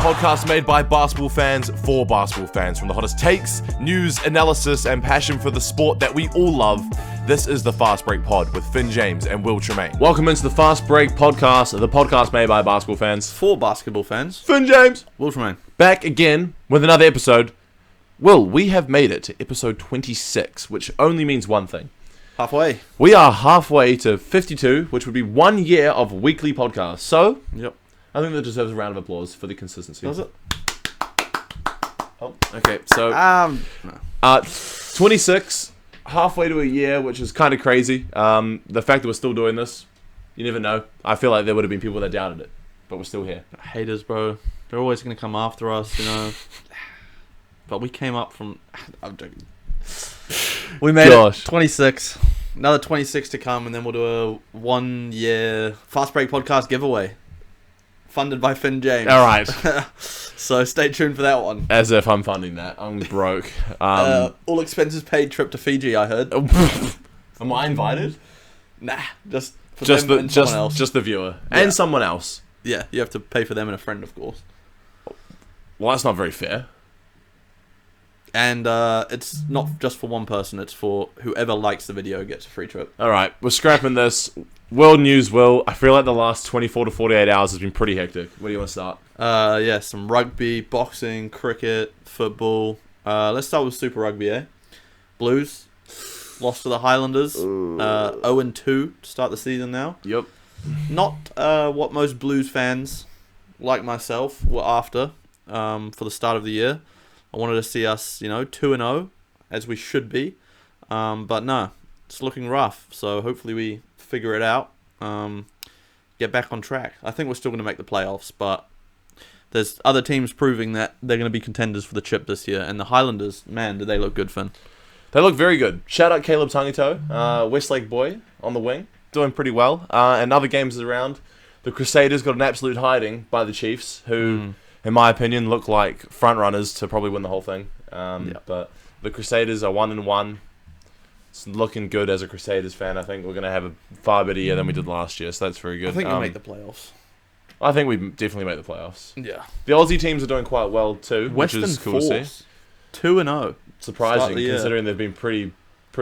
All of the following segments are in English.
podcast made by basketball fans for basketball fans. From the hottest takes, news, analysis, and passion for the sport that we all love, this is the Fast Break Pod with Finn James and Will Tremaine. Welcome into the Fast Break Podcast, the podcast made by basketball fans for basketball fans. Finn James, Will Tremaine. Back again with another episode. Will, we have made it to episode 26, which only means one thing. Halfway. We are halfway to 52, which would be 1 year of weekly podcasts. So, yep. I think that deserves a round of applause for the consistency. Does it? Oh, okay, so 26, halfway to a year, which is kind of crazy. The fact that we're still doing this, you never know. I feel like there would have been people that doubted it, but we're still here. Haters, bro. They're always going to come after us, you know. But we came up from... I'm joking. We made it 26. Another 26 to come, and then we'll do a 1 year Fast Break Podcast giveaway. Funded by Finn James. All right. So stay tuned for that one. As if I'm funding that. I'm broke. All expenses paid trip to Fiji, I heard. Am I invited? Nah, just someone else. Just the viewer. Yeah. And someone else. Yeah, you have to pay for them and a friend, of course. Well, that's not very fair. And it's not just for one person, it's for whoever likes the video gets a free trip. Alright, we're scrapping this. World news, Will. I feel like the last 24 to 48 hours has been pretty hectic. Where do you want to start? Yeah, some rugby, boxing, cricket, football. Let's start with Super Rugby, eh? Blues lost to the Highlanders. 0-2 to start the season now. Yep. Not what most Blues fans, like myself, were after for the start of the year. I wanted to see us, 2-0, as we should be. But no, it's looking rough. So hopefully we figure it out, get back on track. I think we're still going to make the playoffs, but there's other teams proving that they're going to be contenders for the chip this year. And the Highlanders, man, do they look good, Finn. They look very good. Shout out Caleb Tangito, Westlake boy on the wing, doing pretty well. And other games around, the Crusaders got an absolute hiding by the Chiefs, who... in my opinion, look like front runners to probably win the whole thing. But the Crusaders are 1-1. It's looking good as a Crusaders fan. I think we're going to have a far better year than we did last year, so that's very good. I think we'll make the playoffs. I think we definitely make the playoffs. Yeah. The Aussie teams are doing quite well too, Western which is cool to see. 2-0. Surprising, considering they've been pretty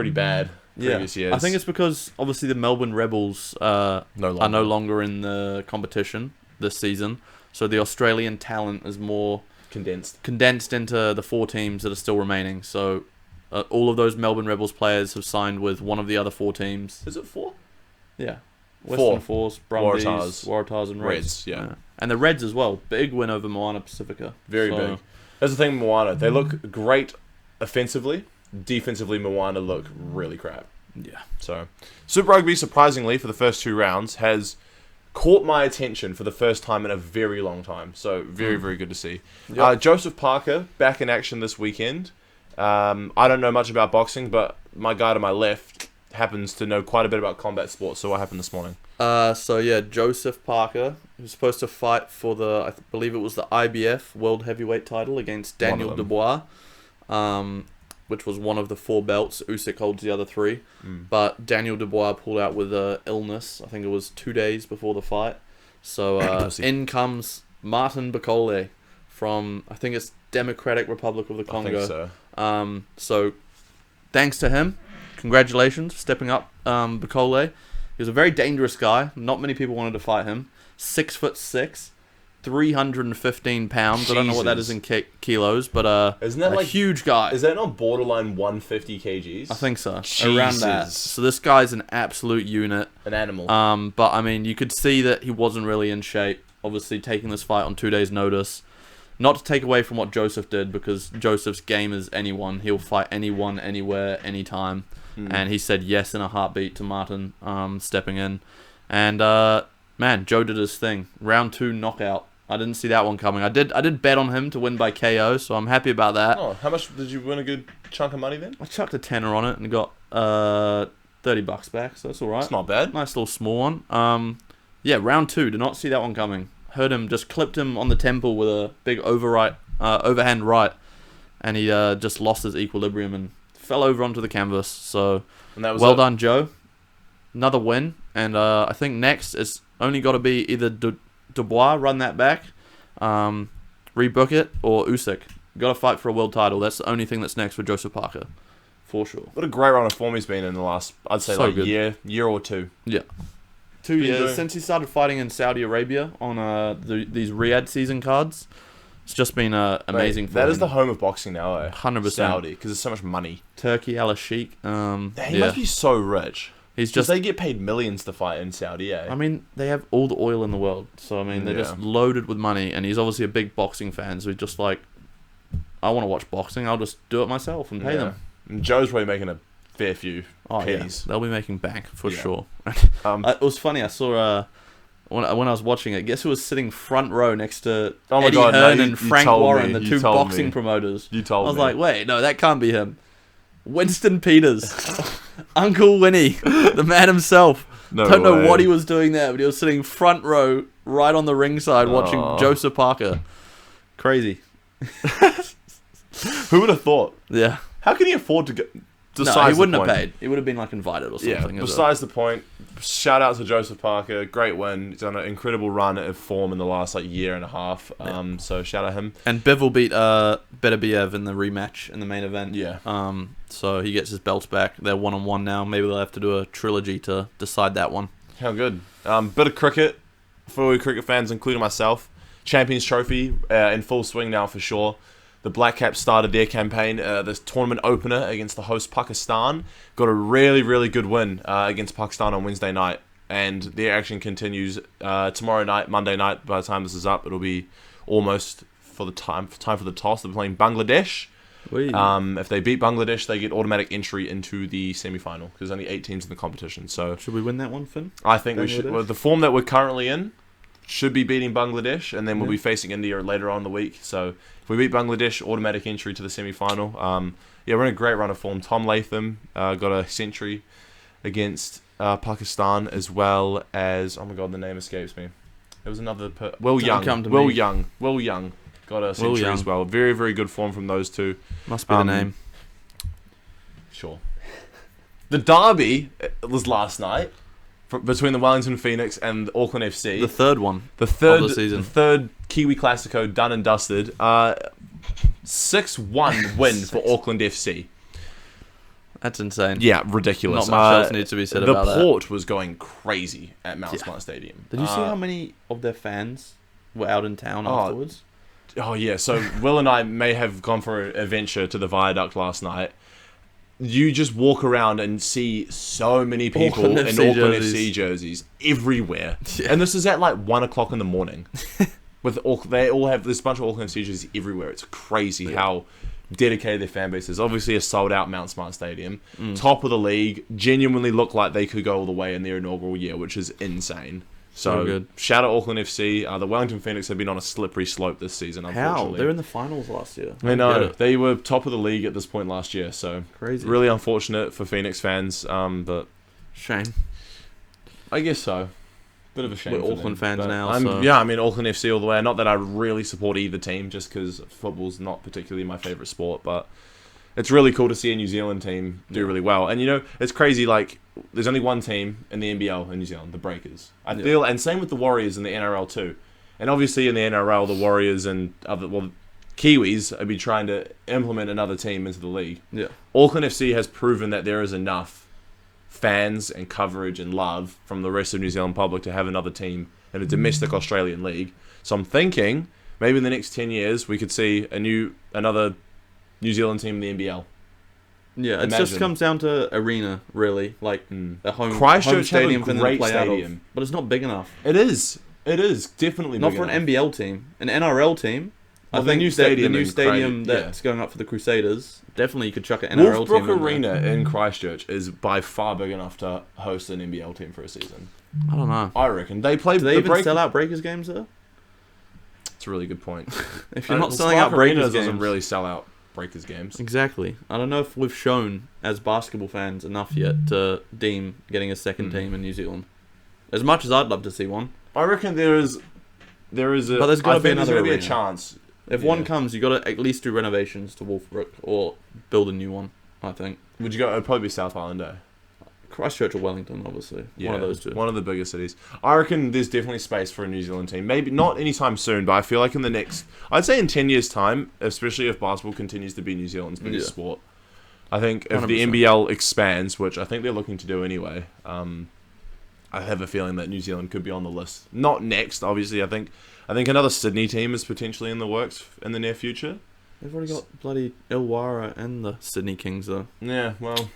bad previous years. I think it's because, obviously, the Melbourne Rebels are no longer in the competition this season. So the Australian talent is more condensed into the 4 teams that are still remaining. So all of those Melbourne Rebels players have signed with one of the other 4 teams. Is it 4? Yeah. Western Force, Brumbies, Waratahs and Reds. Yeah. And the Reds as well. Big win over Moana Pacifica. Very big. That's the thing with Moana. They look great offensively. Defensively, Moana look really crap. Yeah. So Super Rugby, surprisingly, for the first 2 rounds, has... caught my attention for the first time in a very long time. So, very, very good to see. Yep. Joseph Parker, back in action this weekend. I don't know much about boxing, but my guy to my left happens to know quite a bit about combat sports. So, what happened this morning? Joseph Parker was supposed to fight for I believe it was the IBF World Heavyweight title against Daniel Dubois. Which was one of the 4 belts. Usyk holds the other 3. But Daniel Dubois pulled out with an illness. I think it was 2 days before the fight. So in comes Martin Bakole from, I think it's Democratic Republic of the Congo. I think so. So thanks to him. Congratulations for stepping up, Bakole. He was a very dangerous guy. Not many people wanted to fight him. 6'6". 315 pounds. Jesus. I don't know what that is in kilos, but isn't that a huge guy. Is that not borderline 150 kgs? I think so. Jesus. Around that. So this guy's an absolute unit. An animal. But I mean, you could see that he wasn't really in shape. Obviously, taking this fight on 2 days' notice. Not to take away from what Joseph did, because Joseph's game is anyone. He'll fight anyone, anywhere, anytime. And he said yes in a heartbeat to Martin stepping in. And man, Joe did his thing. Round 2 knockout. I didn't see that one coming. I did bet on him to win by KO, so I'm happy about that. Oh, how much did you win? A good chunk of money then? I chucked a tenner on it and got $30 back, so that's all right. It's not bad. Nice little small one. Yeah, round 2. Did not see that one coming. Heard him, just clipped him on the temple with a big overhand right, and he just lost his equilibrium and fell over onto the canvas. So well done, Joe. Another win, and I think next it's only got to be either Dubois run that back, run rebook it, or Usyk. Got to fight for a world title. That's the only thing that's next for Joseph Parker, for sure. What a great run of form he's been in the last, I'd say, So good. year or two. Yeah. 2 Been years doing- since he started fighting in Saudi Arabia on these Riyadh season cards. It's just been amazing for him. That is the home of boxing now, 100%. Saudi, because there's so much money. Turkey, Al Sheikh. He must be so rich. He's Just just. they get paid millions to fight in Saudi, I mean, they have all the oil in the world, so I mean, they're just loaded with money. And he's obviously a big boxing fan, so he's just like, I want to watch boxing. I'll just do it myself and pay them. And Joe's probably making a fair few Oh pennies. yeah, they'll be making bank for sure. It It was funny. I saw when I was watching it. Guess who was sitting front row next to Oh my Eddie God, no, Hearn you- and you Frank told Warren, me, the you two told boxing me. promoters. You told me. I was like, wait, no, that can't be him. Winston Peters, Uncle Winnie, the man himself. Don't know what he was doing there, but he was sitting front row, right on the ringside, watching Joseph Parker. Crazy. Who would have thought? Yeah. How can he afford to get? No, he wouldn't have paid. He would have been like invited or something. Yeah. Besides the point, shout out to Joseph Parker. Great win. He's done an incredible run of form in the last year and a half. So shout out him. And Bivol beat Beterbiev in the rematch in the main event. Yeah. So he gets his belts back. They're 1-on-1 now. Maybe they'll have to do a trilogy to decide that one. How good. Bit of cricket for cricket fans, including myself. Champions Trophy in full swing now for sure. The Black Caps started their campaign, this tournament opener against the host Pakistan. Got a really, really good win against Pakistan on Wednesday night. And their action continues tomorrow night, Monday night. By the time this is up, it'll be almost for the time for the toss. They're playing Bangladesh. If they beat Bangladesh, they get automatic entry into the semi-final because there's only 8 teams in the competition. So should we win that one, Finn? I think we should. Well, the form that we're currently in should be beating Bangladesh, and then we'll be facing India later on in the week. So if we beat Bangladesh, automatic entry to the semi-final. We're in a great run of form. Tom Latham got a century against Pakistan, as well as, oh my God, the name escapes me. There was another Will Young got a century as well. Very, very good form from those two. Must be the name. Sure. The derby was last night between the Wellington Phoenix and Auckland FC. The third one. The third of the season. The third Kiwi Classico done and dusted. 6-1 win for Auckland FC. That's insane. Yeah, ridiculous. Not much else needs to be said about that. The Port was going crazy at Mount Smart Stadium. Did you see how many of their fans were out in town afterwards? Oh, yeah. So Will and I may have gone for an adventure to the Viaduct last night. You just walk around and see so many people in Auckland FC jerseys everywhere. Yeah. And this is at 1 o'clock in the morning. They all have this bunch of Auckland FC jerseys everywhere. It's crazy how dedicated their fan base is. Obviously a sold out Mount Smart Stadium. Top of the league. Genuinely look like they could go all the way in their inaugural year, which is insane. So good. Shout out Auckland FC. The Wellington Phoenix have been on a slippery slope this season, unfortunately. How? They're in the finals last year. I know. They were top of the league at this point last year, so crazy. Really unfortunate for Phoenix fans, but shame. I guess so. Bit of a shame. We're Auckland fans now. Yeah, I mean Auckland FC all the way. Not that I really support either team, just because football's not particularly my favourite sport, but it's really cool to see a New Zealand team do really well. And it's crazy. There's only one team in the NBL in New Zealand, the Breakers. I feel, and same with the Warriors in the NRL too. And obviously in the NRL, the Warriors and Kiwis have been trying to implement another team into the league. Yeah. Auckland FC has proven that there is enough fans and coverage and love from the rest of New Zealand public to have another team in a domestic Australian league. So I'm thinking maybe in the next 10 years we could see another New Zealand team in the NBL. Yeah, it just comes down to arena, really, a home Christchurch stadium have a for them to great play stadium, out of. But it's not big enough. It is definitely not big for enough. an NBL team, an NRL team. Well, I think the new stadium yeah. that's going up for the Crusaders. Definitely, you could chuck an NRL Wolfbrook team in Arena in Christchurch is by far big enough to host an NBL team for a season. I don't know. I reckon they play. Do they even sell out Breakers games there? It's a really good point. If you're not selling out Breakers games, doesn't really sell out Breakers games. Exactly. I don't know if we've shown as basketball fans enough yet to deem getting a second team in New Zealand. As much as I'd love to see one, I reckon there is a. But there's got to be another a chance. If one comes, you got to at least do renovations to Wolfbrook or build a new one. I think. Would you go? It'd probably be South Island Day. Christchurch or Wellington, obviously. Yeah, one of those two. One of the bigger cities. I reckon there's definitely space for a New Zealand team. Maybe not anytime soon, but I feel like in the next... I'd say in 10 years' time, especially if basketball continues to be New Zealand's biggest sport. I think if 100%. the NBL expands, which I think they're looking to do anyway, I have a feeling that New Zealand could be on the list. Not next, obviously. I think another Sydney team is potentially in the works in the near future. They've already got bloody Illawarra and the Sydney Kings, though. Yeah, well...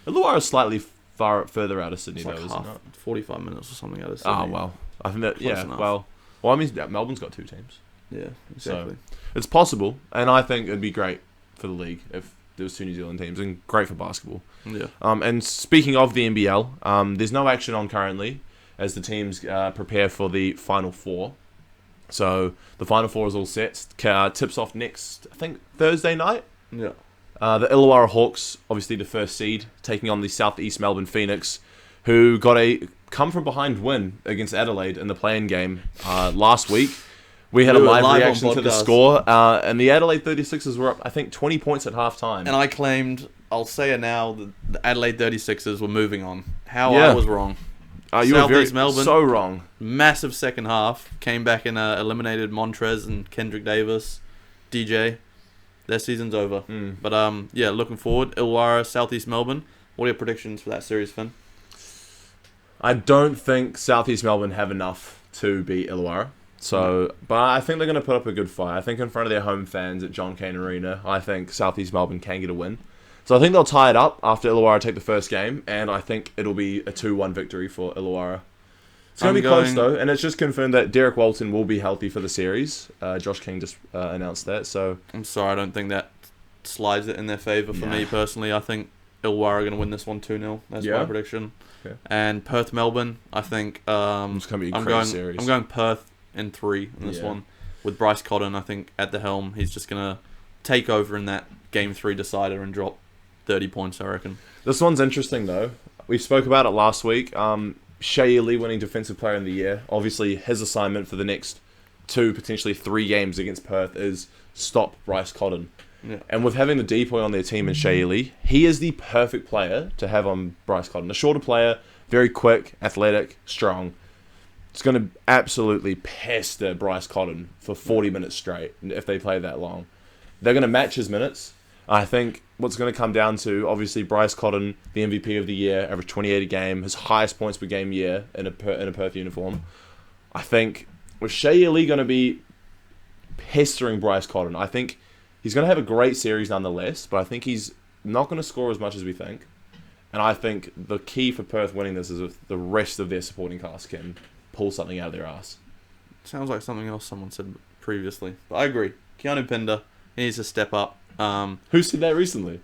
Illawarra is slightly further out of Sydney, It's like though, isn't it? 45 minutes or something out of Sydney. Oh, well. I think that, Close enough. well, I mean, Melbourne's got 2 teams. Yeah, exactly. So, it's possible, and I think it'd be great for the league if there was 2 New Zealand teams, and great for basketball. Yeah. And speaking of the NBL, there's no action on currently, as the teams prepare for the Final Four. So, the Final Four is all set. Tips off next, I think, Thursday night? Yeah. The Illawarra Hawks, obviously the first seed, taking on the Southeast Melbourne Phoenix, who got a come-from-behind win against Adelaide in the play-in game last week. We had a live reaction to the score, and the Adelaide 36ers were up, I think, 20 points at halftime. And I claimed, I'll say it now, the Adelaide 36ers were moving on. I was wrong. You were so wrong. Massive second half. Came back and eliminated Montrez and Kendrick Davis, DJ. Their season's over. But yeah, looking forward. Illawarra, Southeast Melbourne. What are your predictions for that series, Finn? I don't think Southeast Melbourne have enough to beat Illawarra. So, but I think they're going to put up a good fight. I think in front of their home fans at John Cain Arena, I think Southeast Melbourne can get a win. So I think they'll tie it up after Illawarra take the first game, and I think it'll be a 2-1 victory for Illawarra. It's going to be close, though, and it's just confirmed that Derek Walton will be healthy for the series. Josh King just announced that, so... I'm sorry, I don't think that slides it in their favour for me, personally. I think Illawarra are going to win this one 2-0. That's my prediction. Okay. And Perth-Melbourne, I think... it's going to be a crazy series. I'm going Perth in 3 in this one. With Bryce Cotton, I think, at the helm. He's just going to take over in that Game 3 decider and drop 30 points, I reckon. This one's interesting, though. We spoke about it last week. Shea Lee winning Defensive Player of the Year. Obviously, his assignment for the next 2, potentially 3 games against Perth is stop Bryce Cotton. Yeah. And with having the depoy on their team in Shea Lee, he is the perfect player to have on Bryce Cotton. A shorter player, very quick, athletic, strong. It's going to absolutely pester Bryce Cotton for 40 minutes straight if they play that long. They're going to match his minutes. I think what's going to come down to, obviously, Bryce Cotton, the MVP of the year, averaged 28 a game, his highest points per game year in a Perth uniform. I think with Shea Lee going to be pestering Bryce Cotton, I think he's going to have a great series nonetheless, but I think he's not going to score as much as we think. And I think the key for Perth winning this is if the rest of their supporting cast can pull something out of their ass. Sounds like something else someone said previously. But I agree. Keanu Pinder, he needs to step up. Who said that recently?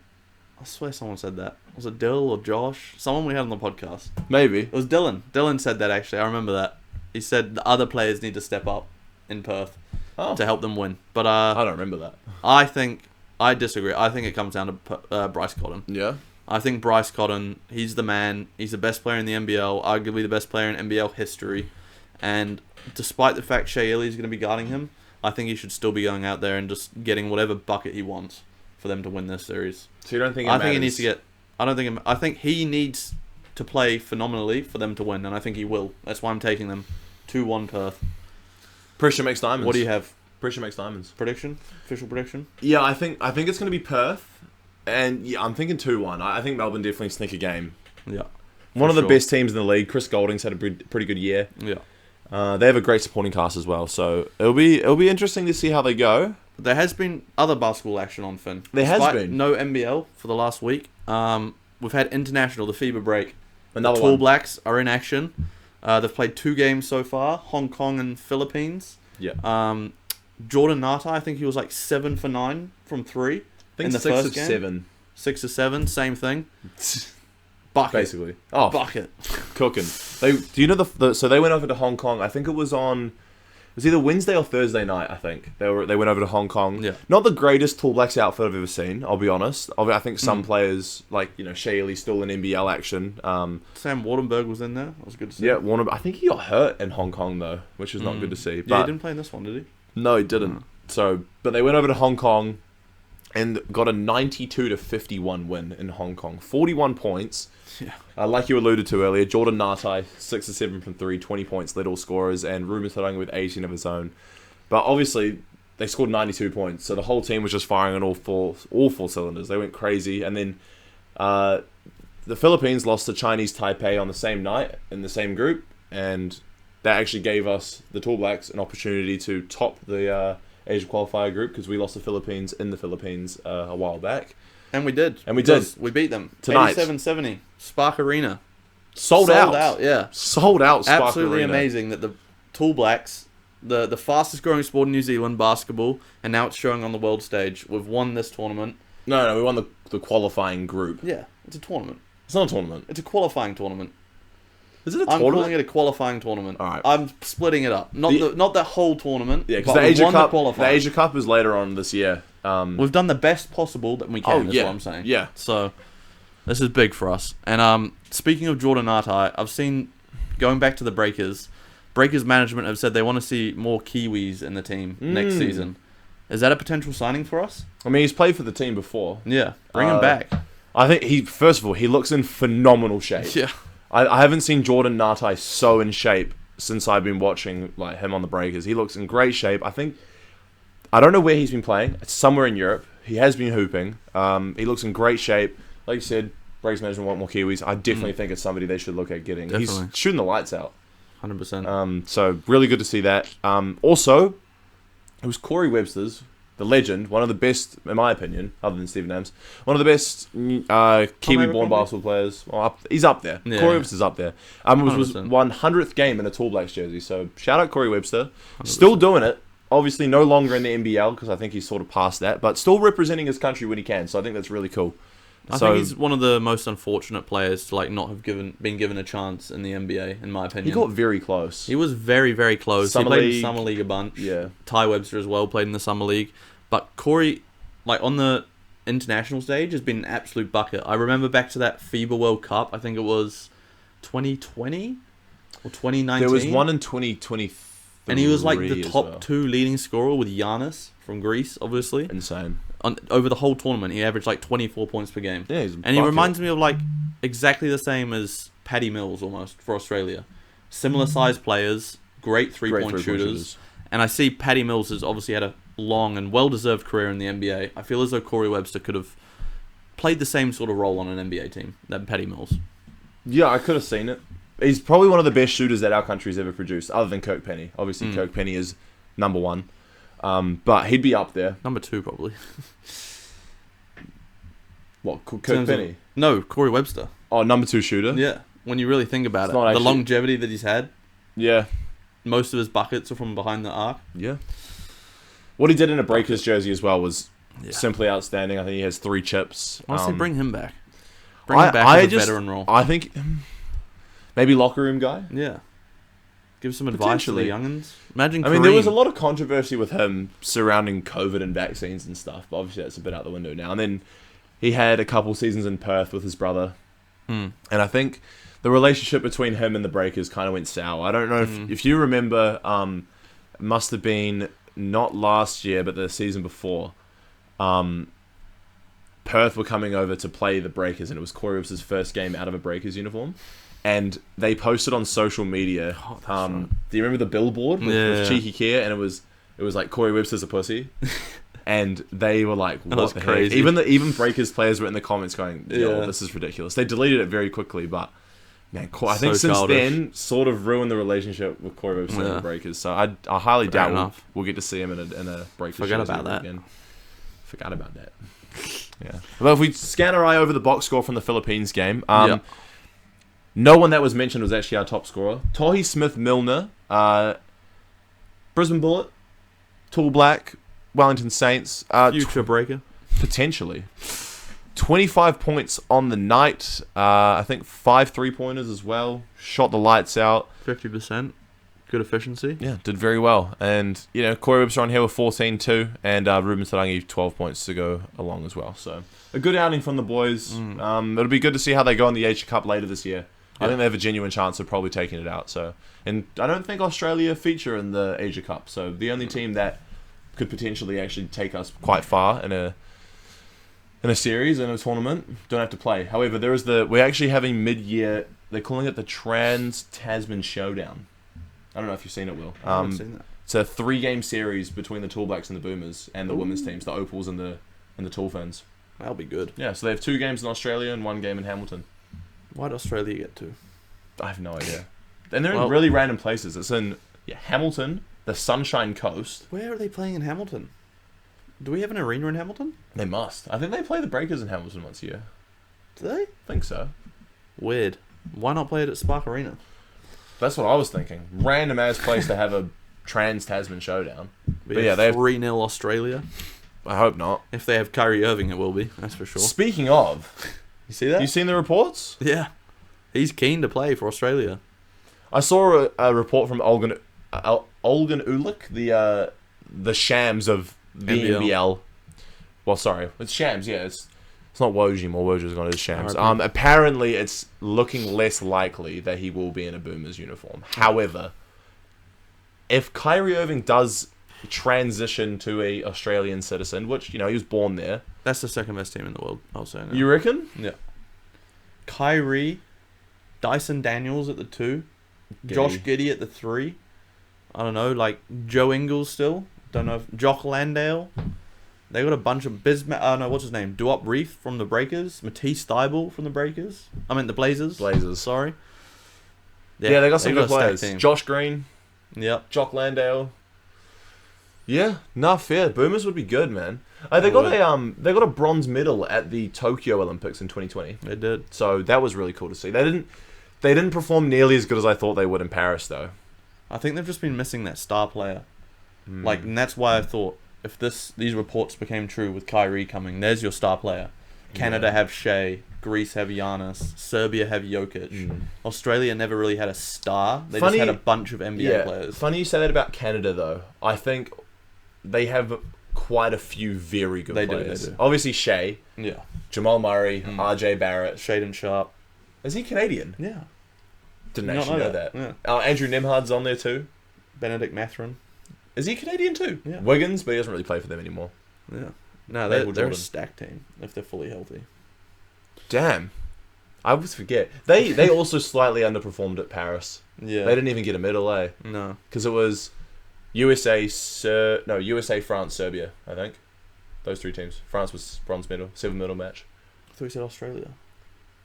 I swear someone said that. Was it Dill or Josh? Someone we had on the podcast. Maybe. It was Dylan. Dylan said that, actually. I remember that. He said the other players need to step up in Perth to help them win. But I don't remember that. I disagree. I think it comes down to Bryce Cotton. Yeah? I think Bryce Cotton, he's the man. He's the best player in the NBL, arguably the best player in NBL history. And despite the fact Shea Lee is going to be guarding him, I think he should still be going out there and just getting whatever bucket he wants for them to win this series. So you don't think I think he needs to get... I think he needs to play phenomenally for them to win, and I think he will. That's why I'm taking them 2-1 Perth. Pressure makes diamonds. What do you have? Pressure makes diamonds. Prediction? Official prediction? Yeah, I think it's going to be Perth, and yeah, I'm thinking 2-1. I think Melbourne definitely sneak a game. Yeah. One of the best teams in the league. Chris Golding's had a pretty good year. Yeah. They have a great supporting cast as well, so it'll be interesting to see how they go. There has been other basketball action on, Finn. Despite no NBL for the last week. We've had international, the FIBA break. Another the Tall Blacks are in action. They've played 2 games so far, Hong Kong and Philippines. Yeah. Jordan Nata, I think he was like 7 for 9 from 3 I think in the 6 first of game. 7. 6 of 7, same thing. Bucket. Basically. Oh, bucket. Cooking. Do you know so they went over to Hong Kong. I think it was either Wednesday or Thursday night, I think. They went over to Hong Kong. Yeah. Not the greatest Tall Blacks outfit I've ever seen, I'll be honest. I think some players, like, Shea Lee still in NBL action. Sam Wardenberg was in there. That was good to see. Yeah, I think he got hurt in Hong Kong, though, which was not good to see. But he didn't play in this one, did he? No, he didn't. But they went over to Hong Kong. and got a 92-51 win in Hong Kong. 41 points. Yeah. Like you alluded to earlier, Jordan Ngatai, 6 of 7 from 3, 20 points, led all scorers, and Ruben Tauranga with 18 of his own. But obviously, they scored 92 points, so the whole team was just firing on all four cylinders. They went crazy, and then the Philippines lost to Chinese Taipei on the same night in the same group, and that actually gave us, the Tall Blacks, an opportunity to top the Asia qualifier group because we lost the Philippines in the Philippines a while back. And we did. We beat them. Tonight. 87-70. Spark Arena. Sold out. Yeah. Sold out Spark Absolutely Arena. amazing that the Tall Blacks, the fastest growing sport in New Zealand, basketball, and now it's showing on the world stage. We've won this tournament. No, we won the qualifying group. Yeah, it's a tournament. It's not a tournament. It's a qualifying tournament. Is it a I'm tournament? calling it a qualifying tournament. All right. I'm splitting it up. Not the whole tournament. Yeah, because but the we've Asia won Cup, the Asia Cup is later on this year. We've done the best possible that we can. Is what I'm saying. Yeah. So this is big for us. And speaking of Jordan Ngatai, I've seen, going back to the Breakers management have said they want to see more Kiwis in the team next season. Is that a potential signing for us? I mean, he's played for the team before. Yeah, bring him back. I think first of all, he looks in phenomenal shape. Yeah. I haven't seen Jordan Ngatai so in shape since I've been watching him on the Breakers. He looks in great shape. I don't know where he's been playing. It's somewhere in Europe. He has been hooping. He looks in great shape. Like you said, Breakers management want more Kiwis. I definitely think it's somebody they should look at getting. Definitely. He's shooting the lights out. 100%. So really good to see that. Also, it was Corey Webster's, the legend, one of the best, in my opinion, other than Stephen Adams, one of the best Kiwi-born basketball players. Well, he's up there. Yeah. Corey Webster's up there. It was his 100th game in a Tall Blacks jersey. So shout out Corey Webster. 100%. Still doing it. Obviously no longer in the NBL because I think he's sort of past that, but still representing his country when he can. So I think that's really cool. I think he's one of the most unfortunate players to not have been given a chance in the NBA, in my opinion. He got very close. He was very, very close. He played in the Summer League a bunch. Yeah. Ty Webster as well played in the Summer League. But Corey, on the international stage, has been an absolute bucket. I remember back to that FIBA World Cup, I think it was 2020 or 2019. There was one in 2023. And he was the top 2 leading scorer with Giannis from Greece, obviously. Insane. Over the whole tournament, he averaged 24 points per game. Yeah, and he reminds me of exactly the same as Paddy Mills almost for Australia. Similar sized players, great three-point shooters. And I see Paddy Mills has obviously had a long and well-deserved career in the NBA. I feel as though Corey Webster could have played the same sort of role on an NBA team than Paddy Mills. Yeah, I could have seen it. He's probably one of the best shooters that our country's ever produced, other than Kirk Penny. Obviously, Kirk Penny is number 1. But he'd be up there. Number 2, probably. What, Kirk Penny? No, Corey Webster. Oh, number 2 shooter? Yeah, when you really think about it. The longevity that he's had. Yeah. Most of his buckets are from behind the arc. Yeah. What he did in a Breakers jersey as well was simply outstanding. I think he has 3 chips. Honestly, bring him back. Bring him back as a veteran role. I think maybe locker room guy. Yeah. Give some advice to the youngins. Imagine Kareem. I mean, there was a lot of controversy with him surrounding COVID and vaccines and stuff, but obviously that's a bit out the window now. And then he had a couple seasons in Perth with his brother. And I think the relationship between him and the Breakers kind of went sour. I don't know if you remember, it must have been not last year, but the season before. Perth were coming over to play the Breakers, and it was Corey Webster's first game out of a Breakers uniform. And they posted on social media. Right. Do you remember the billboard with cheeky care? And it was Corey Webster's a pussy. And they were like, "What the heck?" Even Breakers players were in the comments going, "Yo, this is ridiculous." They deleted it very quickly, but man, I think since then, sort of ruined the relationship with Corey Webster and the Breakers. So I highly doubt we'll get to see him in a Breakers. Forget about that. Again. Forgot about that. Yeah. Well, if we scan our eye over the box score from the Philippines game, no one that was mentioned was actually our top scorer. Tohi Smith-Milner, Brisbane Bullet, Tall Black, Wellington Saints. Future Breaker. Potentially. 25 points on the night. I think 5 3-pointers as well. Shot the lights out. 50%. Good efficiency. Yeah, did very well. And, Corey Webster on here with 14 too. And Ruben Tauranga 12 points to go along as well. So, a good outing from the boys. It'll be good to see how they go in the Asia Cup later this year. I think they have a genuine chance of probably taking it out. So, and I don't think Australia feature in the Asia Cup. So, the only team that could potentially actually take us quite far in a in a series, in a tournament, don't have to play. However, we're actually having mid-year, they're calling it the Trans-Tasman Showdown. I don't know if you've seen it, Will. I haven't seen that. It's a 3-game series between the Tall Blacks and the Boomers and the women's teams, the Opals and the Tall Ferns. That'll be good. Yeah, so they have 2 games in Australia and 1 game in Hamilton. Why'd Australia get to? I have no idea. And they're in really random places. It's in Hamilton, the Sunshine Coast. Where are they playing in Hamilton? Do we have an arena in Hamilton? They must. I think they play the Breakers in Hamilton once a year. Do they? I think so. Weird. Why not play it at Spark Arena? That's what I was thinking. Random ass place to have a Trans-Tasman Showdown. But yeah, they have 3-0 Australia. I hope not. If they have Kyrie Irving, it will be. That's for sure. Speaking of, you see that? You seen the reports? Yeah, he's keen to play for Australia. I saw a report from Olgun Ulick, the Shams of the NBL. Well, sorry, it's Shams. Yeah, it's not Woj anymore. Woj has gone to the Shams. Apparently, it's looking less likely that he will be in a Boomers uniform. However, if Kyrie Irving does transition to a Australian citizen, which he was born there, that's the second best team in the world. I'll say. Now. You reckon? Yeah. Kyrie, Dyson Daniels at the 2, Josh Giddey at the 3. I don't know, like Joe Ingles still. Don't know if Jock Landale. They got a bunch of what's his name? Duop Reef from the Breakers. Matisse Thybulle from the Breakers. I mean the Blazers. Sorry. Yeah, they got some good players. Josh Green. Yep. Jock Landale. Yeah, fair. Boomers would be good, man. They got a bronze medal at the Tokyo Olympics in 2020. They did. So that was really cool to see. They didn't perform nearly as good as I thought they would in Paris, though. I think they've just been missing that star player. And that's why I thought if these reports became true with Kyrie coming, there's your star player. Canada have Shea, Greece have Giannis, Serbia have Jokic. Australia never really had a star. They just had a bunch of NBA players. Funny you say that about Canada, though. I think they have quite a few very good players. They do. Obviously, Shea. Yeah. Jamal Murray, RJ Barrett. Shaden Sharp. Is he Canadian? Yeah. Didn't actually know that. Yeah. Andrew Nimhard's on there too. Benedict Mathurin. Is he Canadian too? Yeah. Wiggins, but he doesn't really play for them anymore. Yeah. No, they're a stacked team if they're fully healthy. Damn. I always forget. They also slightly underperformed at Paris. Yeah. They didn't even get a medal, eh? No. Because it was USA, France, Serbia, I think. Those 3 teams. France was bronze medal, silver medal match. I thought you said Australia.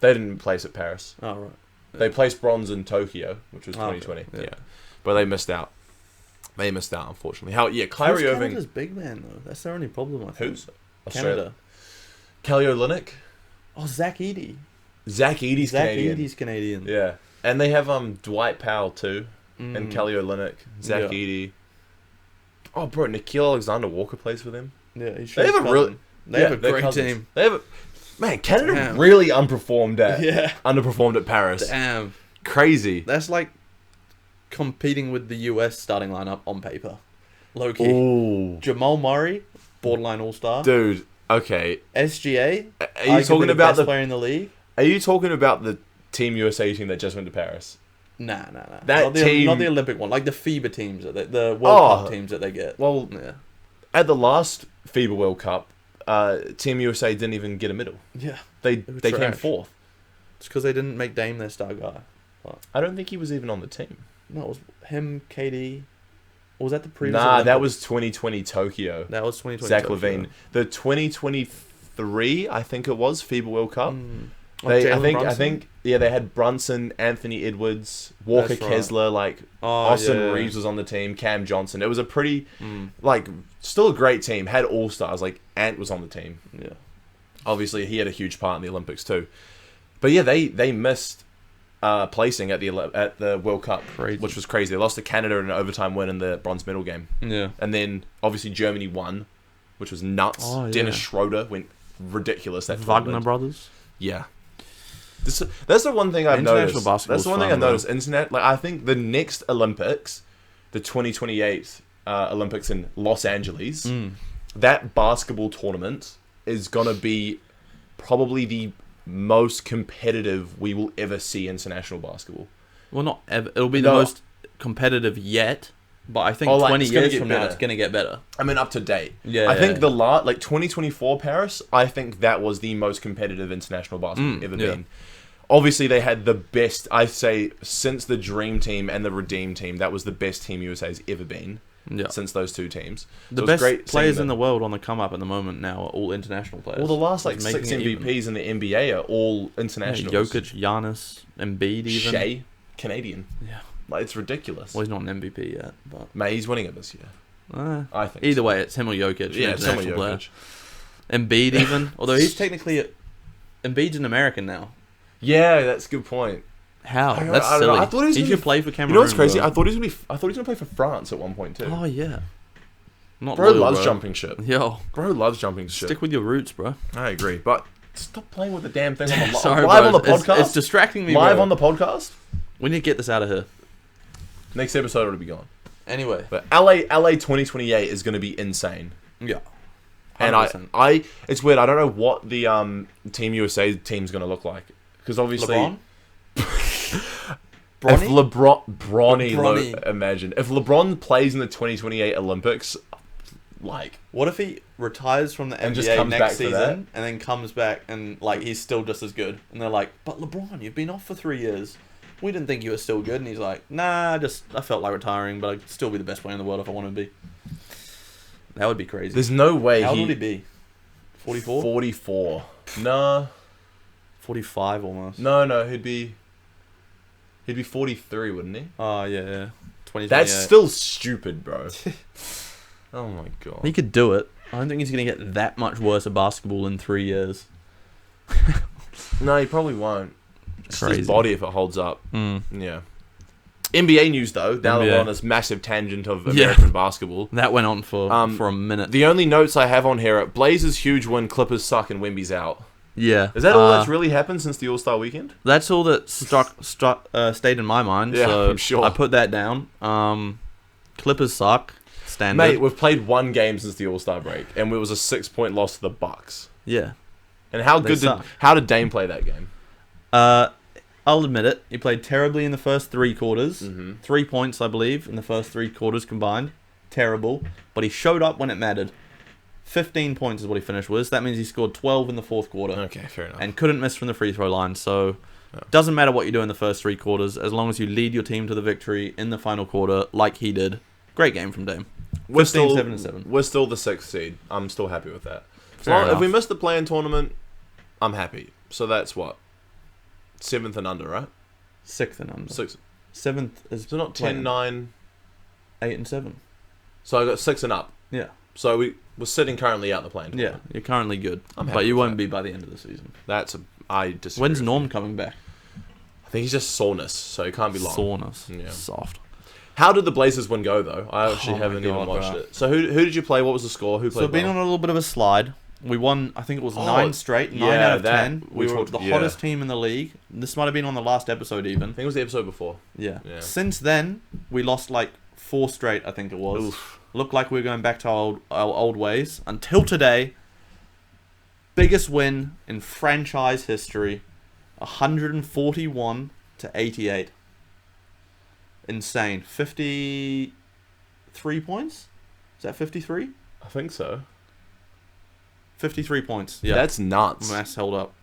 They didn't place at Paris. Oh, right. Yeah. They placed bronze in Tokyo, which was 2020. Okay. Yeah. But they missed out. Unfortunately. Kyrie Irving. Canada's big man, though. That's their only problem, I think. Who's? Canada. Kelly Olynyk. Oh, Zach Edey. Zach Edey's Canadian. Yeah. And they have Dwight Powell, too. And Kelly Olynyk. Zach Edey. Oh, bro, Nikhil Alexander-Walker plays for them. Yeah, they have a great team. Man, Canada really underperformed at Paris. Damn. Crazy. That's like competing with the US starting lineup on paper. Low-key. Ooh. Jamal Murray, borderline all-star. Dude, okay. SGA, are you talking about the best player in the league? Are you talking about the Team USA team that just went to Paris? Nah. That not the Olympic one, like the FIBA teams, the World Cup teams that they get. Well, at the last FIBA World Cup, Team USA didn't even get a medal. Yeah. They came 4th. It's because they didn't make Dame their star guy. But I don't think he was even on the team. No, it was him, KD. Or was that the previous Olympics? That was 2020 Tokyo. That was 2020 Zach Tokyo. LaVine. The 2023, I think it was, FIBA World Cup. I think they had Brunson, Anthony Edwards, Walker Kessler, Austin Reeves was on the team, Cam Johnson. It was a pretty, still a great team. Had all-stars, Ant was on the team. Yeah. Obviously, he had a huge part in the Olympics too. But yeah, they missed placing at the World Cup, which was crazy. They lost to Canada in an overtime win in the bronze medal game. Yeah. And then, obviously, Germany won, which was nuts. Dennis Schroeder went ridiculous. That Wagner brothers? Yeah. That's the one thing I've noticed. That's the one thing I've noticed. I think the next Olympics, the 2028 Olympics in Los Angeles, that basketball tournament is gonna be probably the most competitive we will ever see international basketball. Well, not ever. It'll be the most competitive yet. But I think Oh, like, 20 it's gonna years get from now, better. it's going to get better. I mean, up to date. Yeah. I think 2024 Paris, I think that was the most competitive international basketball ever been. Obviously, they had the best, I'd say, since the Dream Team and the Redeem Team, that was the best Team USA's ever been. Yeah. Since those two teams. The So best great players seeing in them. the world on the come up at the moment now are all international players. Well, the last like It's 6 making it even. MVPs in the NBA are all Yeah, internationals. Jokic, Giannis, Embiid even. Shea, Canadian. Yeah. Like, it's ridiculous. Well, he's not an MVP yet, but... Mate, he's winning it this year. I think. Either so. way, it's him or Jokic. Yeah, an it's him or international player. Jokic. Embiid even. Although he's technically... Embiid's an American now. Yeah, that's a good point. How? I don't That's know. silly. I thought he was He gonna should play for Cameroon. You know what's crazy? Bro. I thought he was gonna play for France at one point too. Oh, yeah. Not Bro loyal, loves bro. jumping shit. Yo, Bro loves jumping shit. stick with your roots, bro. I agree, but stop playing with the damn thing on the Sorry, live bro. on the podcast. It's distracting me, live bro. on the podcast. We need to get this out of here. Next episode will be gone. Anyway. But LA 2028 is going to be insane. Yeah. 100%. And I it's weird. I don't know what the Team USA team's going to look like because obviously LeBron? if Bronny? Bronny, imagine if LeBron plays in the 2028 Olympics, like What if he retires from the And just NBA comes back next for that? season and then comes back and like he's still just as good? And they're like, "But LeBron, you've been off for 3 years. We didn't think you were still good." And he's like, "Nah, I felt like retiring, but I'd still be the best player in the world if I wanted to be." That would be crazy. there's no way How old would he be? 44? 44. No, 45 almost. no, he'd be 43, wouldn't he? Oh, yeah. 2028. That's still stupid, bro. Oh my god. He could do it. I don't think he's going to get that much worse at basketball in 3 years. No, he probably won't. It's Crazy. his body if it holds up. Mm. Yeah. NBA news though. Now that NBA. we're on this massive tangent of American basketball. That went on for a minute. The only notes I have on here are Blazers huge win, Clippers suck, and Wemby's out. Yeah. Is that all that's really happened since the All-Star weekend? That's all that stayed in my mind. Yeah, so I'm sure. I put that down. Clippers suck. Standard. Mate, we've played one game since the All-Star break, and it was a 6-point loss to the Bucks. Yeah. And how They good suck. how did Dame play that game? I'll admit it. He played terribly in the first 3 quarters. Mm-hmm. 3 points, I believe, in the first 3 quarters combined. Terrible. But he showed up when it mattered. 15 points is what he finished with. So that means he scored 12 in the fourth quarter. Okay, fair enough. And couldn't miss from the free throw line. So Yeah. doesn't matter what you do in the first 3 quarters, as long as you lead your team to the victory in the final quarter, like he did. Great game from Dame. We're 15, still 7-7. We're still the 6th seed. I'm still happy with that. Fair If we enough. miss the play-in tournament, I'm happy. So that's what 7th and under, right? 6th and under. 6th. 7th is So not 10, play-in. 9. 8 and 7. So I got 6 and up. Yeah. So we're sitting currently out the play-in Yeah. tournament. You're currently good. I'm happy But you with won't that. be by the end of the season. I disagree. When's with Norm you. coming back? I think he's just soreness, so it can't be long. Soreness. Yeah. Soft. How did the Blazers win go though? I actually Oh my haven't even God, watched bro. it. So who did you play? What was the score? Who So played? being well? on a little bit of a slide. We won, I think it was 9 straight, 9 yeah, out of that- 10. we We were talked- the yeah. hottest team in the league. This might have been on the last episode I even. think it was the episode before. Yeah. Yeah. Since then, we lost like 4 straight, I think it was. Oof. Looked like we were going back to our old ways. Until today, biggest win in franchise history, 141 to 88. Insane. 53 points? Is that 53? I think so. 53 points. Yeah. That's nuts. Mass held up.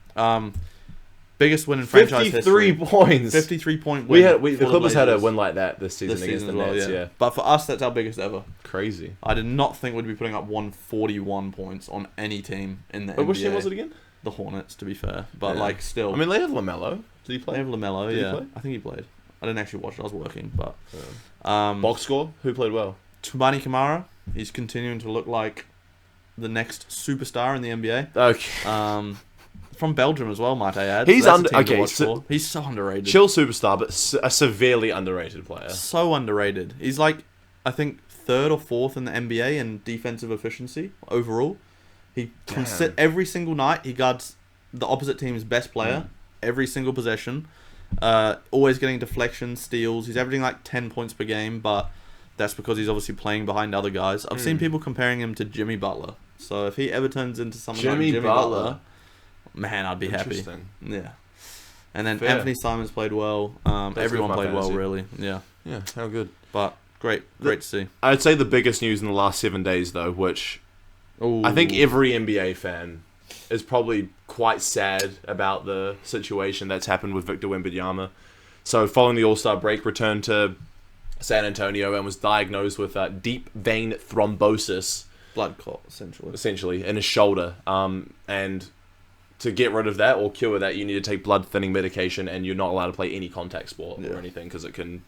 Biggest win in franchise 53 history. points. 53-point win. The for Clippers had a Blazers win like that this season this against season the as well, Nets. Yeah. But for us, that's our biggest ever. Crazy. I did not think we'd be putting up 141 points on any team in the But NBA. which team was it again? The Hornets, to be fair. But, Yeah. like, still. I mean, they have LaMelo. Did he they play? have LaMelo, Did he yeah. play? I think he played. I didn't actually watch it. I was working. But Box score? Who played well? Tumani Kamara, he's continuing to look like the next superstar in the NBA. Okay. From Belgium as well, might I add. He's So that's a under- team to okay, watch so- for. He's so underrated. Chill superstar, but a severely underrated player. So underrated. He's like, I think, 3rd or 4th in the NBA in defensive efficiency overall. He can Damn. sit every single night. He guards the opposite team's best player every single possession. Always getting deflections, steals. He's averaging like 10 points per game, but that's because he's obviously playing behind other guys. I've seen people comparing him to Jimmy Butler. So if he ever turns into something like Jimmy Butler, man, I'd be happy. Interesting. Yeah. And then Fair. Anthony Simons played well. Everyone my played well, fantasy. really. Yeah. Yeah, how good. But Great to see. I'd say the biggest news in the last 7 days, though, which Ooh. I think every NBA fan is probably quite sad about the situation that's happened with Victor Wembanyama. So, following the All-Star break, returned to San Antonio and was diagnosed with deep vein thrombosis. Blood clot, essentially, in his shoulder. And to get rid of that or cure that, you need to take blood-thinning medication, and you're not allowed to play any contact sport or anything because it can,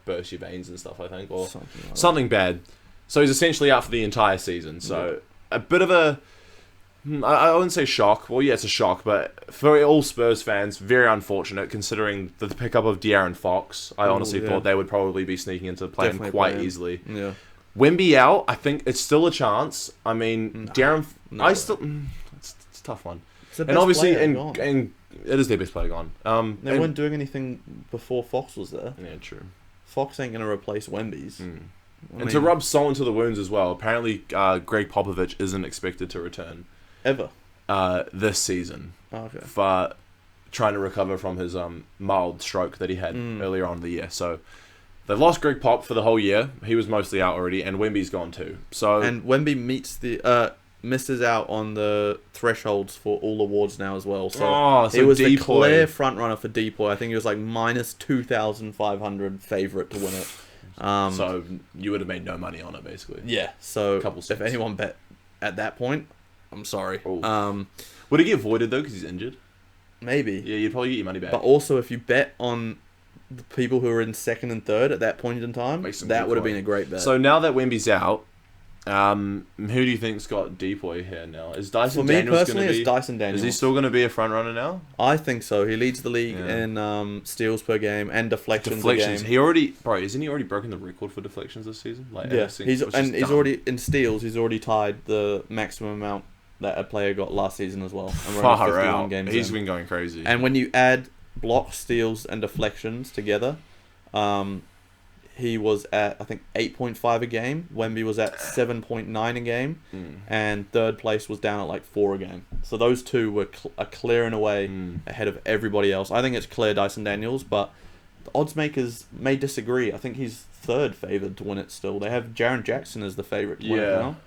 burst your veins and stuff, I think, or something bad. So he's essentially out for the entire season. So a bit of a, I wouldn't say shock. Well, yeah, it's a shock, but for all Spurs fans, very unfortunate considering the pickup of De'Aaron Fox. I honestly thought they would probably be sneaking into the play quite easily. Yeah. Wemby out, I think it's still a chance. I mean, De'Aaron, it's a tough one. And obviously, and it is their best player gone. They weren't doing anything before Fox was there. Yeah, true. Fox ain't going to replace Wemby's. To rub salt into the wounds as well, apparently Greg Popovich isn't expected to return. Ever? This season. Oh, okay. For trying to recover from his mild stroke that he had earlier on in the year. So they've lost Greg Pop for the whole year. He was mostly out already, and Wemby's gone too. So and Wemby misses out on the thresholds for all awards now as well. So he was the clear front runner for Depoy. I think he was like minus 2,500 favorite to win it. So you would have made no money on it, basically. Yeah. So if anyone bet at that point, I'm sorry. Would it get voided though because he's injured? Maybe. Yeah, you'd probably get your money back. But also, if you bet on the people who are in second and third at that point in time, that would have been a great bet. So now that Wemby's out, who do you think's got Depoy here now? Is Dyson Daniels going to be? For me personally, it's Dyson Daniels. Is he still going to be a front runner now? I think so. He leads the league in steals per game and deflections per game. Isn't he already broken the record for deflections this season? He's already in steals. He's already tied the maximum amount that a player got last season as well. And we're only 51 games He's been going crazy. And when you add blocks, steals, and deflections together, he was at, I think, 8.5 a game. Wemby was at 7.9 a game. And third place was down at like 4 a game. So those two were clearing away ahead of everybody else. I think it's clear Dyson Daniels, but the odds makers may disagree. I think he's third favoured to win it still. They have Jaren Jackson as the favourite to win it now.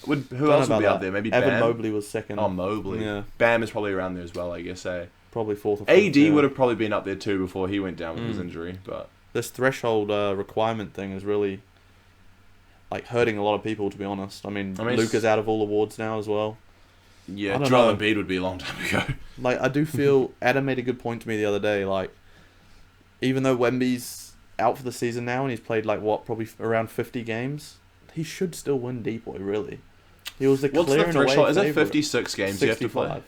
Who else would be out there? Maybe Bam? Evan Mobley was second. Oh, Mobley. Yeah. Bam is probably around there as well, I guess. Probably fourth or fifth. AD would have probably been up there too before he went down with his injury. But this threshold requirement thing is really hurting a lot of people, to be honest. I mean Luka's out of all awards now as well. Yeah, Joel Embiid would be a long time ago. I do feel Adam made a good point to me the other day. Even though Wemby's out for the season now and he's played probably around 50 games, he should still win Depoy, really. He was the clear and away favorite. Is it 56 games 65. You have to play?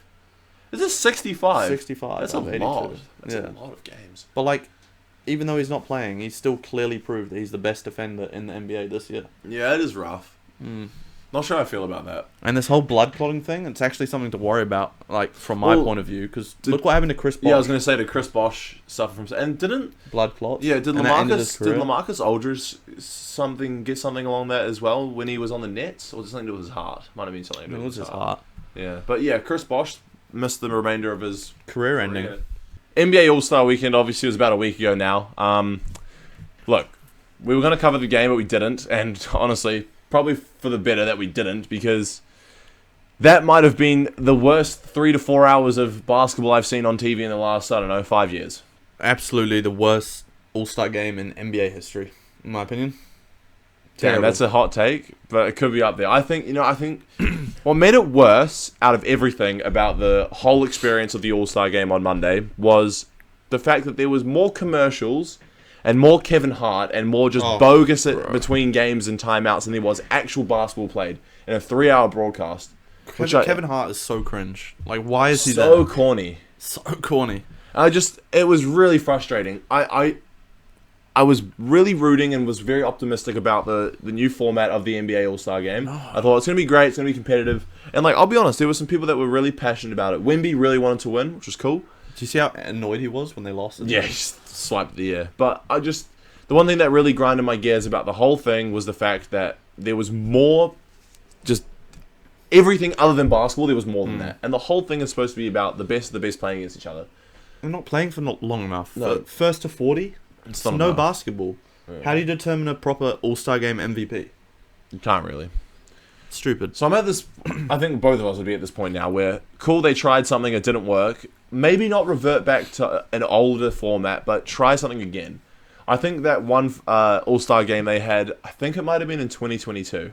Is it 65? 65. That's a lot. That's a lot of games. But even though he's not playing, he's still clearly proved that he's the best defender in the NBA this year. Yeah, it is rough. Not sure how I feel about that. And this whole blood clotting thing, it's actually something to worry about, from my point of view, because look what happened to Chris Bosh. Yeah, I was going to say, did Chris Bosh suffer from... And didn't... Blood clots? Yeah, did LaMarcus Aldridge get something along that as well when he was on the Nets? Or was it something to do with his heart? Might have been something to do with his heart. Yeah, but yeah, Chris Bosh missed the remainder of his... career ending. NBA All-Star Weekend obviously was about a week ago now. Look, we were going to cover the game, but we didn't, and honestly... Probably for the better that we didn't, because that might have been the worst 3 to 4 hours of basketball I've seen on TV in the last, 5 years. Absolutely the worst All-Star game in NBA history, in my opinion. Damn, that's a hot take, but it could be up there. I think what made it worse out of everything about the whole experience of the All-Star game on Monday was the fact that there was more commercials and more Kevin Hart and more just bogus between games and timeouts than there was actual basketball played in a 3-hour broadcast. Kevin Hart is so cringe. Why is he so corny? So corny. It was really frustrating. I was really rooting and was very optimistic about the new format of the NBA All-Star Game. No. I thought it's going to be great, it's going to be competitive. And I'll be honest, there were some people that were really passionate about it. Wemby really wanted to win, which was cool. Did you see how annoyed he was when they lost? Yeah, he swiped the air. But the one thing that really grinded my gears about the whole thing was the fact that there was more, just everything other than basketball, there was more than that. And the whole thing is supposed to be about the best of the best playing against each other. They're not playing for not long enough. No. First to 40, it's no basketball. How do you determine a proper All-Star Game MVP? You can't really. Stupid. So I'm at this. I think both of us would be at this point now where cool they tried something, it didn't work. Maybe not revert back to an older format, but try something again. I think that one All-Star game they had, I think it might have been in 2022.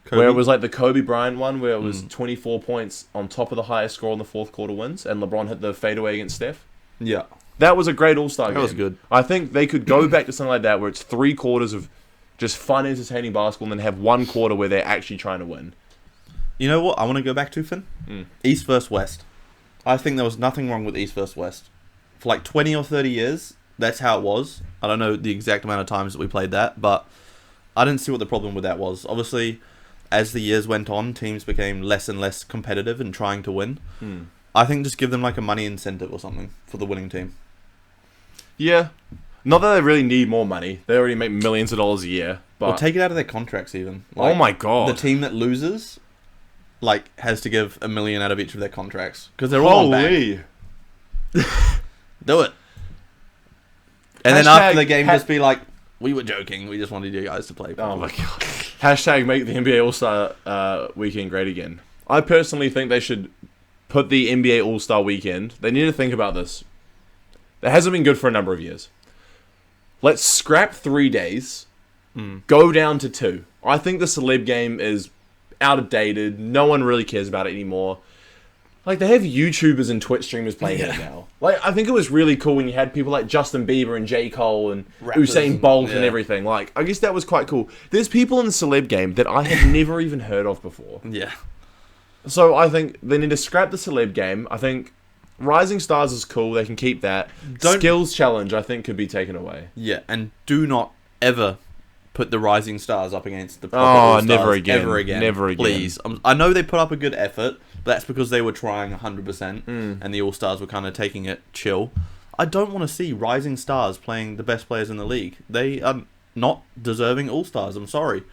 Kobe? Where it was like the Kobe Bryant one, where it was 24 points on top of the highest score in the fourth quarter wins, and LeBron hit the fadeaway against Steph. Yeah. That was a great All-Star game. That was good. I think they could go back to something like that, where it's 3 quarters of just fun, entertaining basketball, and then have 1 quarter where they're actually trying to win. You know what I want to go back to, Finn? East versus West. I think there was nothing wrong with East versus West. For like 20 or 30 years, that's how it was. I don't know the exact amount of times that we played that, but I didn't see what the problem with that was. Obviously, as the years went on, teams became less and less competitive in trying to win. I think just give them like a money incentive or something for the winning team. Yeah. Not that they really need more money. They already make millions of dollars a year. But Or take it out of their contracts even. oh my god. The team that loses, like, has to give $1 million out of each of their contracts. Because they're all on bank. Do it. And then after the game, just be like, we were joking. We just wanted you guys to play. Oh my god. Hashtag make the NBA All-Star weekend great again. I personally think they should put the NBA All-Star weekend. They need to think about this. It hasn't been good for a number of years. Let's scrap 3 days. Go down to 2. I think the celeb game is outdated. No one really cares about it anymore. Like, they have YouTubers and Twitch streamers playing it now. Like, I think it was really cool when you had people like Justin Bieber and J. Cole and Rappers Usain Bolt and everything. Like, I guess that was quite cool. There's people in the celeb game that I have never even heard of before. Yeah. So I think they need to scrap the celeb game. I think Rising Stars is cool. They can keep that. Skills Challenge, I think, could be taken away. Yeah, and do not ever put the Rising Stars up against the All-Stars never again. Ever again. Never again. Please. I know they put up a good effort, but that's because they were trying 100%, and the All-Stars were kind of taking it chill. I don't want to see Rising Stars playing the best players in the league. They are not deserving All-Stars. I'm sorry.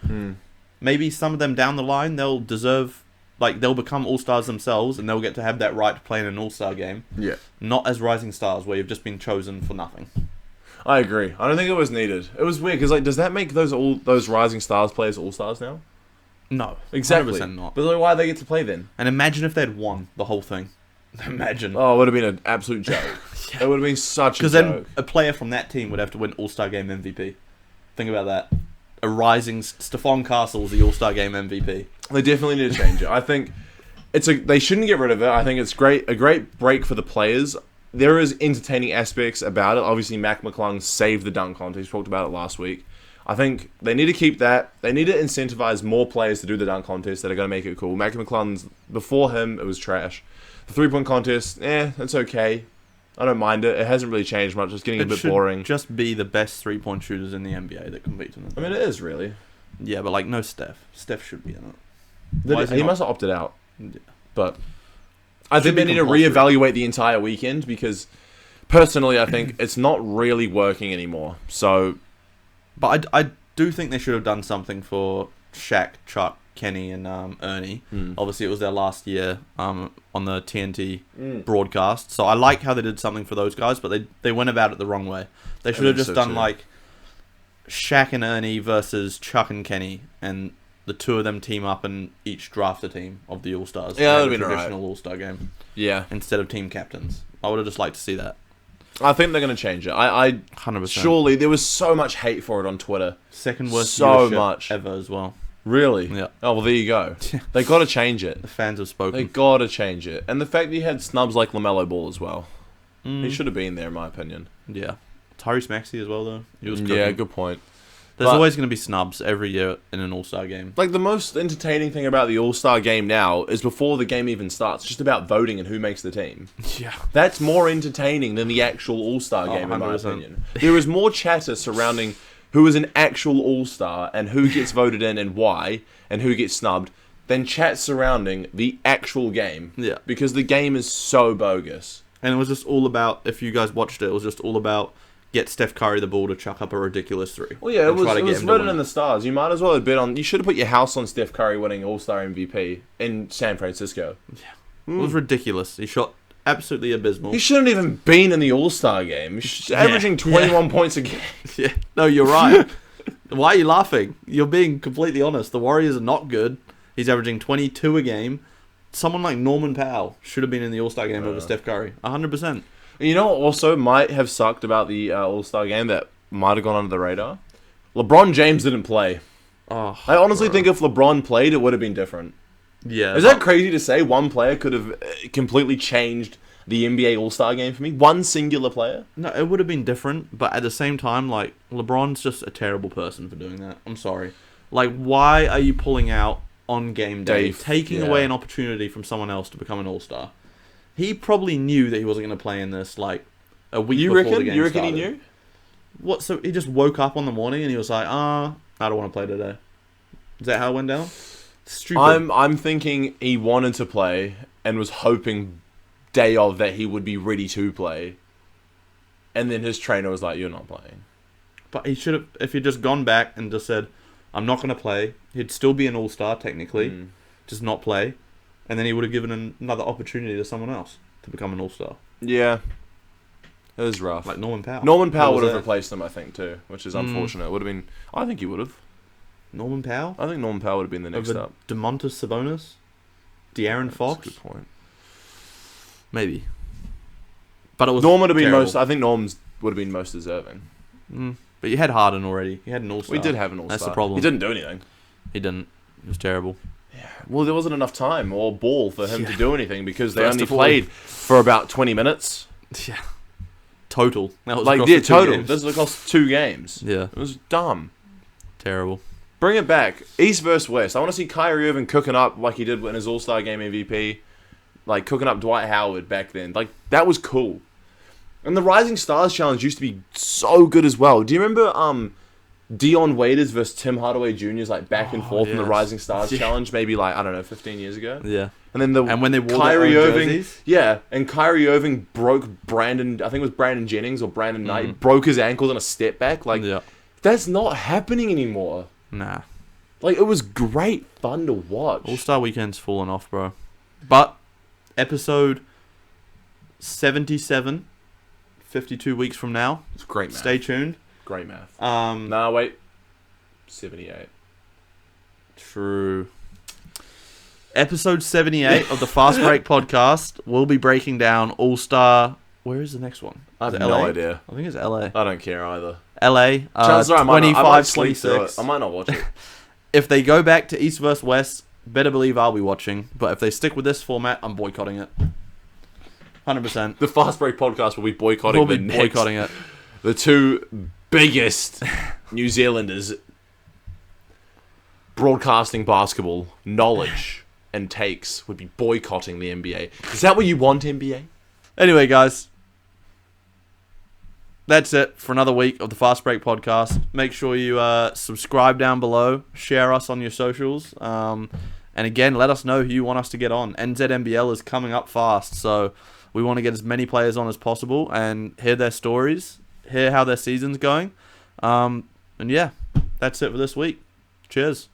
Maybe some of them down the line, they'll deserve... Like, they'll become All-Stars themselves, and they'll get to have that right to play in an All-Star game. Yeah. Not as Rising Stars, where you've just been chosen for nothing. I agree. I don't think it was needed. It was weird, because, like, does that make those Rising Stars players All-Stars now? No. Exactly. 100% not. But like, why do they get to play then? And imagine if they'd won the whole thing. Imagine. Oh, it would have been an absolute joke. It would have been such a joke. Because then a player from that team would have to win All-Star Game MVP. Think about that. A rising Stephon Castle's the All-Star Game MVP. They definitely need to change it. I think they shouldn't get rid of it. I think it's a great break for the players. There is entertaining aspects about it. Obviously, Mac McClung saved the dunk contest. We talked about it last week. I think they need to keep that. They need to incentivize more players to do the dunk contest that are going to make it cool. Mac McClung's, before him, it was trash. The three-point contest, it's okay. I don't mind it. It hasn't really changed much. It's getting a bit boring. Just be the best three-point shooters in the NBA that compete in it. I mean, it is, really. Yeah, but, like, no Steph. Steph should be in it. He must have opted out. Yeah. But I think they need to reevaluate the entire weekend because, personally, I think it's not really working anymore. So, but I do think they should have done something for Shaq, Chuck, Kenny, and Ernie. Obviously, it was their last year on the TNT broadcast. So I like how they did something for those guys, but they went about it the wrong way. They should have just done like Shaq and Ernie versus Chuck and Kenny, and the two of them team up and each draft a team of the All-Stars. Yeah, that would be a traditional All-Star game. Yeah. Instead of team captains. I would have just liked to see that. I think they're going to change it. I 100%. Surely, there was so much hate for it on Twitter. Second worst viewership ever as well. Really? Yeah. Oh, well, there you go. They got to change it. The fans have spoken. They got to change it. And the fact that you had snubs like LaMelo Ball as well. He should have been there, in my opinion. Yeah. Tyrese Maxey as well, though. He was cooking. Yeah, good point. There's always going to be snubs every year in an All-Star game. Like, the most entertaining thing about the All-Star game now is before the game even starts, just about voting and who makes the team. Yeah. That's more entertaining than the actual All-Star game, in my opinion. There is more chatter surrounding who is an actual All-Star and who gets voted in and why, and who gets snubbed, than chat surrounding the actual game. Yeah. Because the game is so bogus. And it was just all about, if you guys watched it, it was just all about get Steph Curry the ball to chuck up a ridiculous three. Well, yeah, it was written in the stars. You might as well have bet on... You should have put your house on Steph Curry winning All-Star MVP in San Francisco. Yeah. It was ridiculous. He shot Absolutely abysmal. He shouldn't even been in the All-Star game. He's averaging 21 points a game. Yeah. No, you're right. Why are you laughing? You're being completely honest. The Warriors are not good. He's averaging 22 a game. Someone like Norman Powell should have been in the All-Star game over Steph Curry. 100%. You know what also might have sucked about the All-Star game that might have gone under the radar? LeBron James didn't play. Oh, I honestly think if LeBron played, it would have been different. Yeah. Is that crazy to say? One player could have completely changed the NBA All-Star game for me? One singular player? No, it would have been different, but at the same time, like, LeBron's just a terrible person for doing that. I'm sorry. Like, why are you pulling out on game day, taking away an opportunity from someone else to become an All-Star? He probably knew that he wasn't going to play in this, like, a week before the game You reckon started. he knew? What, so he just woke up on the morning and he was like, I don't want to play today. Is that how it went down? Stupid. I'm thinking he wanted to play and was hoping day of that he would be ready to play. And then his trainer was like, you're not playing. But he should have, if he'd just gone back and just said, I'm not going to play, he'd still be an all-star technically, just not play. And then he would have given another opportunity to someone else to become an all-star. Yeah. It was rough. Like Norman Powell. Norman Powell would have replaced him, I think, too, which is unfortunate. Would have been. I think he would have. Norman Powell? I think Norman Powell would have been the next up. DeMontis Sabonis? De'Aaron Fox? That's a good point. Maybe. But it was Norman would have been terrible. most. I think Norm's would have been most deserving. But you had Harden already. You had an all-star. We did have an all-star. That's the problem. He didn't do anything. He didn't. It was terrible. Yeah. Well, there wasn't enough time or ball for him to do anything because they First only of all- played for about 20 minutes. Yeah. Total. That was Like, across yeah, the two total. games. This was across 2 games. Yeah. It was dumb. Terrible. Bring it back. East versus West. I want to see Kyrie Irving cooking up like he did in his All-Star Game MVP. Like, cooking up Dwight Howard back then. Like, that was cool. And the Rising Stars Challenge used to be so good as well. Do you remember Dion Waiters versus Tim Hardaway Jr.'s like back and forth in the yes. Rising Stars Challenge? Maybe like, I don't know, 15 years ago? Yeah. And then when they wore Kyrie their own Irving, jerseys? yeah, and Kyrie Irving broke Brandon, I think it was Brandon Jennings or Brandon Knight, broke his ankles on a step back. Like, that's not happening anymore. Nah. Like, it was great fun to watch. All-Star Weekend's fallen off, bro. But episode 77, 52 weeks from now. It's great math. Stay tuned. Great math. Nah, wait. 78. True. Episode 78 of the Fast Break Podcast. We'll be breaking down All-Star... Where is the next one? I have Is it no LA? idea. I think it's LA. I don't care either. LA, Chances are I might sleep through 25-26. it. I might not watch it. If they go back to East versus West, better believe I'll be watching. But if they stick with this format, I'm boycotting it. 100%. The Fast Break Podcast will be boycotting it. The two biggest New Zealanders broadcasting basketball knowledge and takes would be boycotting the NBA. Is that what you want, NBA? Anyway, guys. That's it for another week of the Fast Break Podcast. Make sure you subscribe down below. Share us on your socials. And again, let us know who you want us to get on. NZNBL is coming up fast, so we want to get as many players on as possible and hear their stories, hear how their season's going. And yeah, that's it for this week. Cheers.